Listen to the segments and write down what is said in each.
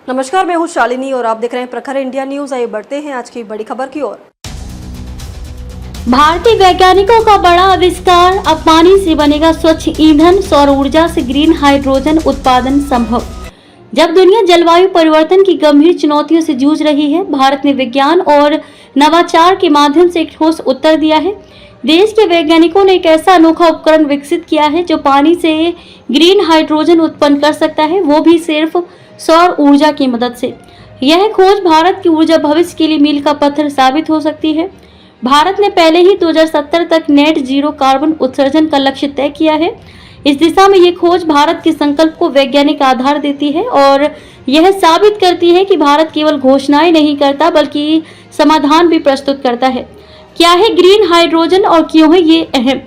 नमस्कार, मैं हूं शालिनी और आप देख रहे हैं प्रखर इंडिया न्यूज। आइए बढ़ते हैं आज की बड़ी खबर की ओर। भारतीय वैज्ञानिकों का बड़ा आविष्कार, अब पानी से बनेगा स्वच्छ ईंधन, सौर ऊर्जा से ग्रीन हाइड्रोजन उत्पादन संभव। जब दुनिया जलवायु परिवर्तन की गंभीर चुनौतियों से जूझ रही है, भारत ने विज्ञान और नवाचार के माध्यम से एक ठोस उत्तर दिया है। देश के वैज्ञानिकों ने एक ऐसा अनोखा उपकरण विकसित किया है जो पानी से ग्रीन हाइड्रोजन उत्पन्न कर सकता है, वो भी सिर्फ सौर ऊर्जा की मदद से। यह खोज भारत की ऊर्जा भविष्य के लिए मील का पत्थर साबित हो सकती है। भारत ने पहले ही 2070 तक नेट जीरो कार्बन उत्सर्जन का लक्ष्य तय किया है। इस दिशा में ये खोज भारत के संकल्प को वैज्ञानिक आधार देती है और यह साबित करती है कि भारत केवल घोषणाएं नहीं करता बल्कि समाधान भी प्रस्तुत करता है। क्या है ग्रीन हाइड्रोजन और क्यों है ये अहम?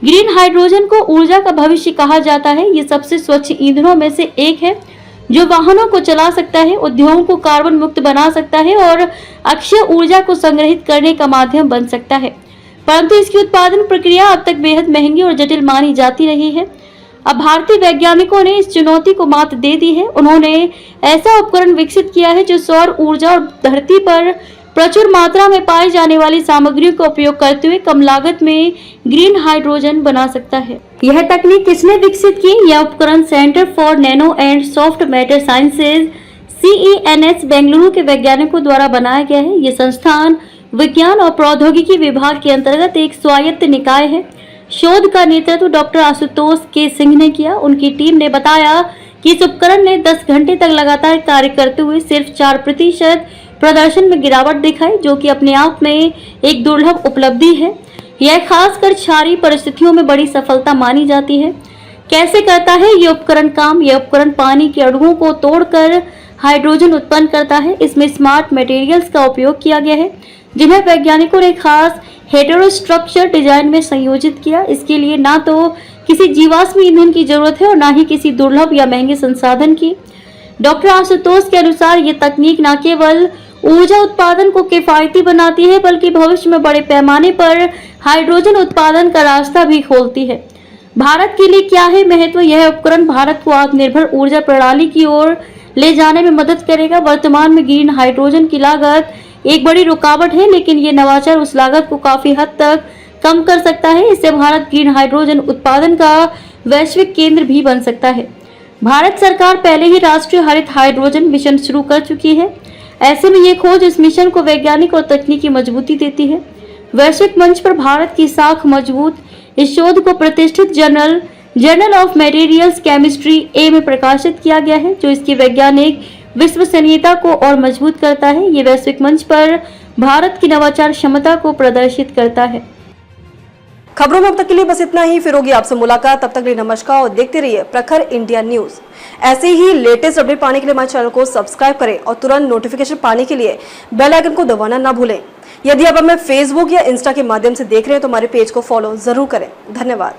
ग्रीन हाइड्रोजन को ऊर्जा का भविष्य कहा जाता है। ये सबसे स्वच्छ ईंधनों में से एक है जो वाहनों को चला सकता है, उद्योगों को कार्बन मुक्त बना सकता है और अक्षय ऊर्जा को संग्रहित करने का माध्यम बन सकता है। परंतु इसकी उत्पादन प्रक्रिया अब तक बेहद महंगी और जटिल मानी जाती रही है। अब भारतीय वैज्ञानिकों ने इस चुनौती को मात दे दी है। उन्होंने ऐसा उपकरण विकसित किया है जो सौर ऊर्जा और धरती पर प्रचुर मात्रा में पाई जाने वाली सामग्रियों का उपयोग करते हुए कम लागत में ग्रीन हाइड्रोजन बना सकता है। यह तकनीक किसने विकसित की? यह उपकरण centre for nano and soft matter sciences CENS Bengaluru के वैज्ञानिकों द्वारा बनाया गया है। यह संस्थान विज्ञान और प्रौद्योगिकी विभाग के अंतर्गत एक स्वायत्त निकाय है। शोध का नेतृत्व डॉक्टर आशुतोष के सिंह ने किया। उनकी टीम ने बताया कि इस उपकरण ने 10 घंटे तक लगातार कार्य करते हुए सिर्फ 4% प्रदर्शन में गिरावट दिखाई, जो कि अपने आप में एक दुर्लभ उपलब्धि है। यह खासकर क्षारीय परिस्थितियों में बड़ी सफलता मानी जाती है। कैसे करता है ये उपकरण काम? यह उपकरण पानी के अणुओं को तोड़कर हाइड्रोजन उत्पन्न करता है। इसमें स्मार्ट मटेरियल्स का उपयोग किया गया है जिन्हें वैज्ञानिकों ने खास हेटेरोस्ट्रक्चर डिजाइन में संयोजित किया। इसके लिए ना तो किसी जीवाश्म ईंधन की जरूरत है और ना ही किसी दुर्लभ या महंगे संसाधन की। डॉक्टर आशुतोष के अनुसार ये तकनीक न केवल ऊर्जा उत्पादन को किफायती बनाती है बल्कि भविष्य में बड़े पैमाने पर हाइड्रोजन उत्पादन का रास्ता भी खोलती है। भारत के लिए क्या है महत्व? यह उपकरण भारत को आत्मनिर्भर ऊर्जा प्रणाली की ओर ले जाने में मदद करेगा। वर्तमान में ग्रीन हाइड्रोजन की लागत एक बड़ी रुकावट है, लेकिन ये नवाचार उस लागत को काफी हद तक कम कर सकता है। इससे भारत ग्रीन हाइड्रोजन उत्पादन का वैश्विक केंद्र भी बन सकता है। भारत सरकार पहले ही राष्ट्रीय हरित हाइड्रोजन मिशन शुरू कर चुकी है। ऐसे में ये खोज इस मिशन को वैज्ञानिक और तकनीकी मजबूती देती है। वैश्विक मंच पर भारत की साख मजबूत। इस शोध को प्रतिष्ठित journal of materials chemistry A में प्रकाशित किया गया है, जो इसकी वैज्ञानिक विश्वसनीयता को और मजबूत करता है। ये वैश्विक मंच पर भारत की नवाचार क्षमता को प्रदर्शित करता है। खबरों में अब तक के लिए बस इतना ही। फिर होगी आपसे मुलाकात, तब तक के लिए नमस्कार और देखते रहिए प्रखर इंडिया न्यूज। ऐसे ही लेटेस्ट अपडेट पाने के लिए हमारे चैनल को सब्सक्राइब करें और तुरंत नोटिफिकेशन पाने के लिए बेल आइकन को दबाना ना भूलें। यदि आप हमें फेसबुक या इंस्टा के माध्यम से देख रहे हैं तो हमारे पेज को फॉलो जरूर करें। धन्यवाद।